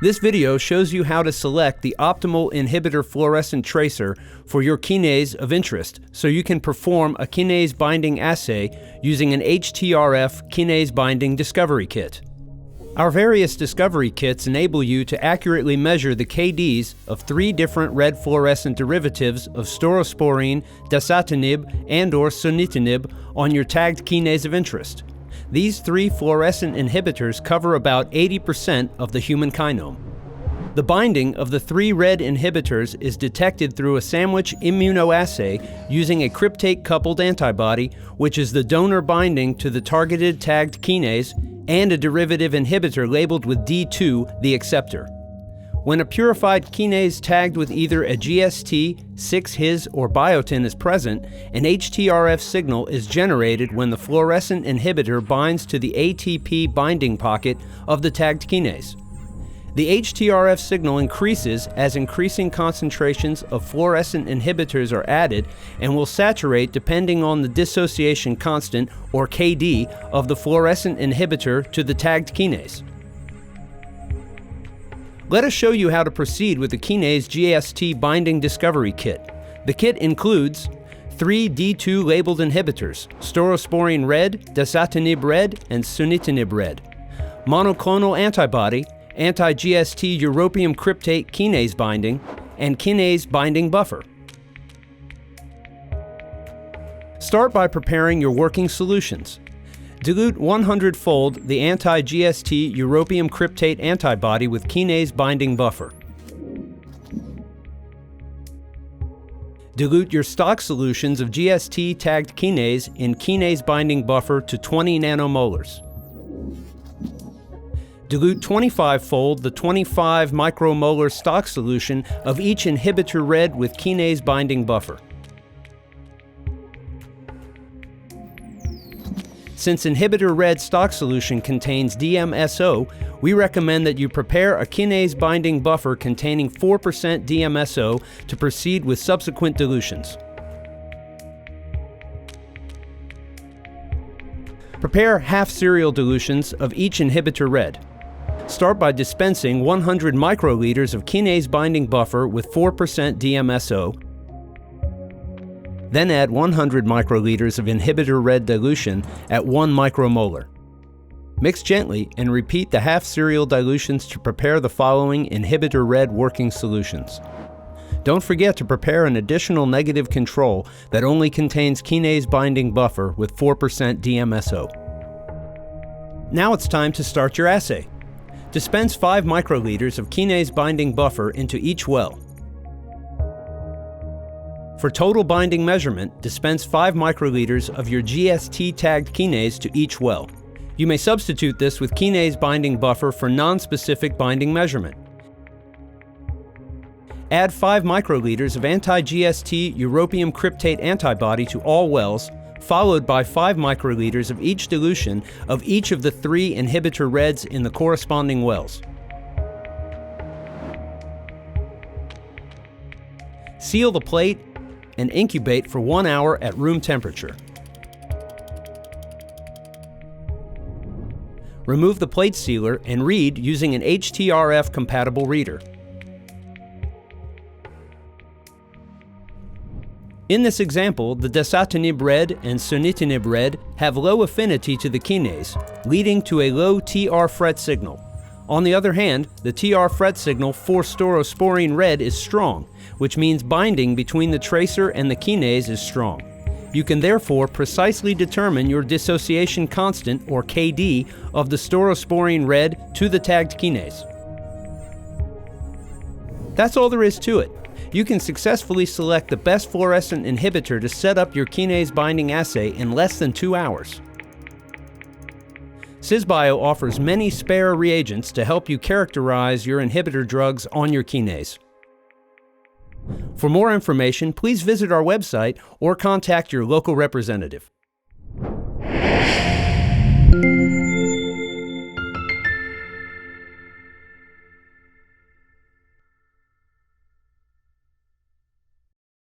This video shows you how to select the optimal inhibitor fluorescent tracer for your kinase of interest so you can perform a kinase binding assay using an HTRF kinase binding discovery kit. Our various discovery kits enable you to accurately measure the KDs of 3 different red fluorescent derivatives of staurosporine, dasatinib, and/or sunitinib on your tagged kinase of interest. These 3 fluorescent inhibitors cover about 80% of the human kinome. The binding of the 3 red inhibitors is detected through a sandwich immunoassay using a cryptate-coupled antibody, which is the donor binding to the targeted tagged kinase, and a derivative inhibitor labeled with D2, the acceptor. When a purified kinase tagged with either a GST, 6-His, or biotin is present, an HTRF signal is generated when the fluorescent inhibitor binds to the ATP binding pocket of the tagged kinase. The HTRF signal increases as increasing concentrations of fluorescent inhibitors are added and will saturate depending on the dissociation constant, or KD, of the fluorescent inhibitor to the tagged kinase. Let us show you how to proceed with the kinase GST binding discovery kit. The kit includes 3 D2 labeled inhibitors, staurosporine red, dasatinib red, and sunitinib red, monoclonal antibody, anti-GST europium cryptate kinase binding, and kinase binding buffer. Start by preparing your working solutions. Dilute 100-fold the anti-GST europium cryptate antibody with kinase binding buffer. Dilute your stock solutions of GST tagged kinase in kinase binding buffer to 20 nanomolars. Dilute 25-fold the 25 micromolar stock solution of each inhibitor red with kinase binding buffer. Since inhibitor red stock solution contains DMSO, we recommend that you prepare a kinase binding buffer containing 4% DMSO to proceed with subsequent dilutions. Prepare half-serial dilutions of each inhibitor red. Start by dispensing 100 microliters of kinase binding buffer with 4% DMSO. Then add 100 microliters of inhibitor red dilution at 1 micromolar. Mix gently and repeat the half-serial dilutions to prepare the following inhibitor red working solutions. Don't forget to prepare an additional negative control that only contains kinase binding buffer with 4% DMSO. Now it's time to start your assay. Dispense 5 microliters of kinase binding buffer into each well. For total binding measurement, dispense 5 microliters of your GST tagged kinase to each well. You may substitute this with kinase binding buffer for non-specific binding measurement. Add 5 microliters of anti-GST europium cryptate antibody to all wells, followed by 5 microliters of each dilution of each of the 3 inhibitor reds in the corresponding wells. Seal the plate and incubate for 1 hour at room temperature. Remove the plate sealer and read using an HTRF compatible reader. In this example, the dasatinib red and sunitinib red have low affinity to the kinase, leading to a low TR fret signal. On the other hand, the TR fret signal for staurosporine red is strong, which means binding between the tracer and the kinase is strong. You can therefore precisely determine your dissociation constant, or KD, of the staurosporine red to the tagged kinase. That's all there is to it. You can successfully select the best fluorescent inhibitor to set up your kinase binding assay in less than 2 hours. Cisbio offers many spare reagents to help you characterize your inhibitor drugs on your kinase. For more information, please visit our website or contact your local representative.